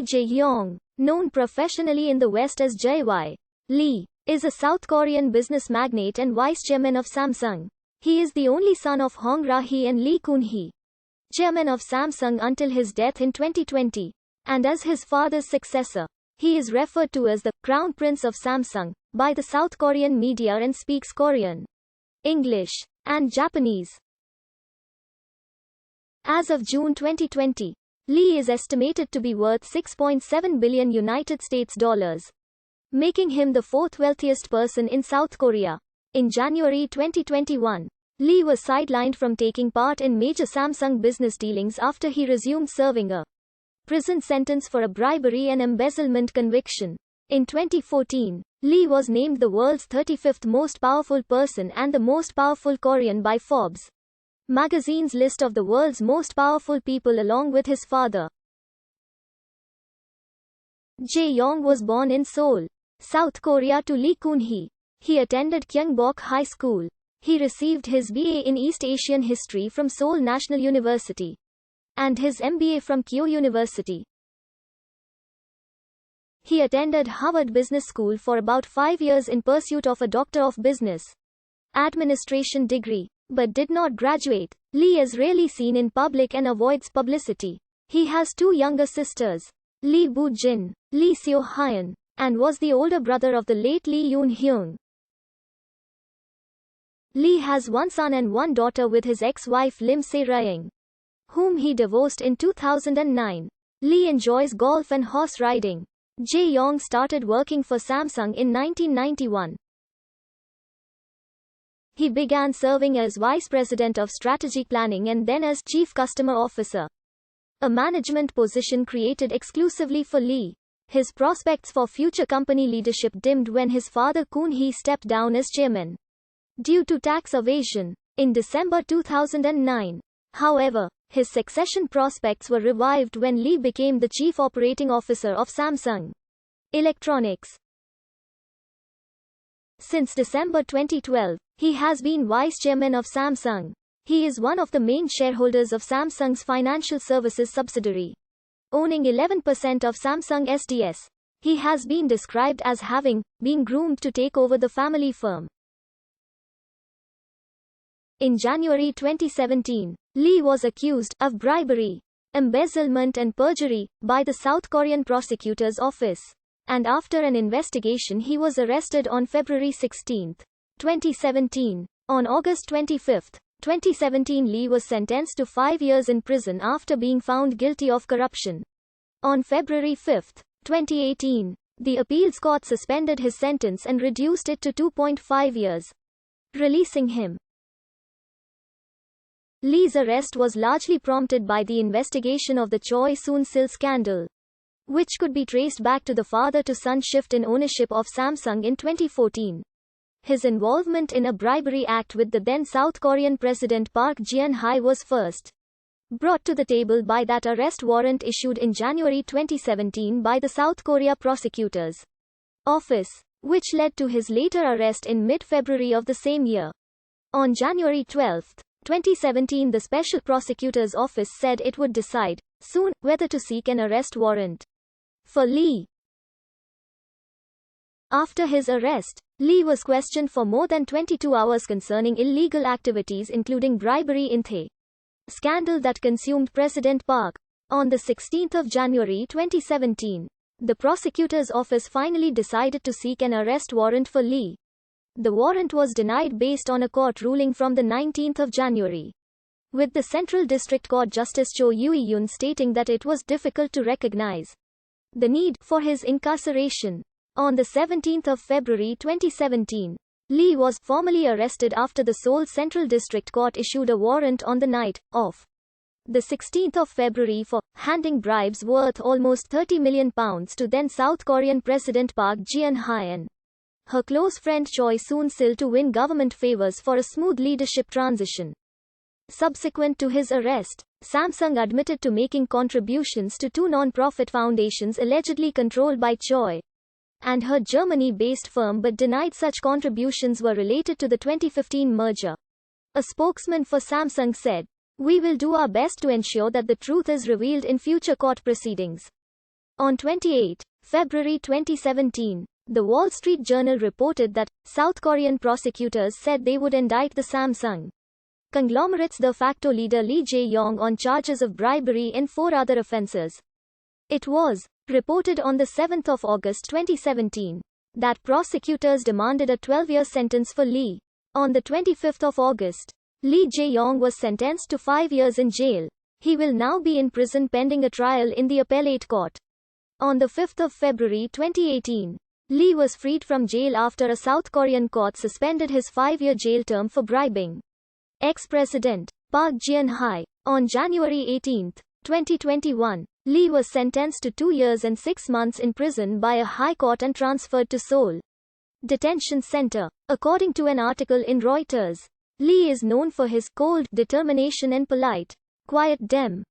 Lee Jae-yong, known professionally in the West as Jae-y. Lee is a South Korean business magnate and vice-chairman of Samsung. He is the only son of Hong Ra-hee and Lee Kun-hee, chairman of Samsung until his death in 2020. And as his father's successor, he is referred to as the Crown Prince of Samsung by the South Korean media and speaks Korean, English, and Japanese. As of June 2020, Lee is estimated to be worth $6.7 billion United States dollars, making him the fourth wealthiest person in South Korea. In January 2021, Lee was sidelined from taking part in major Samsung business dealings after he resumed serving a prison sentence for a bribery and embezzlement conviction. In 2014, Lee was named the world's 35th most powerful person and the most powerful Korean by Forbes magazine's list of the world's most powerful people along with his father. Jae-yong was born in Seoul, South Korea to Lee Kun-hee. He attended Kyungbok High School. He received his BA in East Asian History from Seoul National University and his MBA from Kyo University. He attended Harvard Business School for about 5 years in pursuit of a Doctor of Business Administration degree, but did not graduate. Lee is rarely seen in public and avoids publicity. He has two younger sisters, Lee Boo-jin, Lee Seo-hyun, and was the older brother of the late Lee Yoon-hyung. Lee has one son and one daughter with his ex-wife Lim Se-rying, whom he divorced in 2009. Lee enjoys golf and horse riding. Jae-yong started working for Samsung in 1991. He began serving as Vice President of Strategic Planning and then as Chief Customer Officer, a management position created exclusively for Lee. His prospects for future company leadership dimmed when his father Kun-hee stepped down as chairman due to tax evasion in December 2009. However, his succession prospects were revived when Lee became the Chief Operating Officer of Samsung Electronics. Since December 2012, he has been Vice Chairman of Samsung. He is one of the main shareholders of Samsung's financial services subsidiary, owning 11% of Samsung SDS. He has been described as having been groomed to take over the family firm. In January 2017, Lee was accused of bribery, embezzlement and perjury by the South Korean prosecutor's office. And after an investigation he was arrested on February 16, 2017. On August 25, 2017 Lee was sentenced to 5 years in prison after being found guilty of corruption. On February 5, 2018, the appeals court suspended his sentence and reduced it to 2.5 years, releasing him. Lee's arrest was largely prompted by the investigation of the Choi Soon-sil scandal, which could be traced back to the father-to-son shift in ownership of Samsung in 2014. His involvement in a bribery act with the then South Korean President Park Geun-hye was first brought to the table by that arrest warrant issued in January 2017 by the South Korea Prosecutor's Office, which led to his later arrest in mid-February of the same year. On January 12, 2017, the Special Prosecutor's Office said it would decide soon whether to seek an arrest warrant for Lee. After his arrest, Lee was questioned for more than 22 hours concerning illegal activities including bribery in the scandal that consumed President Park. On the 16th of January 2017, the prosecutor's office finally decided to seek an arrest warrant for Lee. The warrant was denied based on a court ruling from the 19th of January, with the Central District Court Justice Cho Ui-yun stating that it was difficult to recognize the need for his incarceration. On the 17th of February 2017, Lee was formally arrested after the Seoul Central District Court issued a warrant on the night of the 16th of February for handing bribes worth almost £30 million to then South Korean President Park Geun-hye and her close friend Choi Soon-sil to win government favors for a smooth leadership transition. Subsequent to his arrest, Samsung admitted to making contributions to two non-profit foundations allegedly controlled by Choi and her Germany-based firm but denied such contributions were related to the 2015 merger. A spokesman for Samsung said, "We will do our best to ensure that the truth is revealed in future court proceedings." On 28 February 2017, the Wall Street Journal reported that South Korean prosecutors said they would indict the Samsung conglomerate's de facto leader Lee Jae-yong on charges of bribery and 4 other offenses. It was reported on the 7th of August 2017 that prosecutors demanded a 12-year sentence for Lee. On the 25th of August, Lee Jae-yong was sentenced to 5 years in jail. He will now be in prison pending a trial in the appellate court. On the 5th of February 2018, Lee was freed from jail after a South Korean court suspended his 5-year jail term for bribing ex-president Park Geun-hye. On January 18, 2021, Lee was sentenced to 2 years and 6 months in prison by a high court and transferred to Seoul Detention Center. According to an article in Reuters, Lee is known for his cold determination and polite, quiet dem.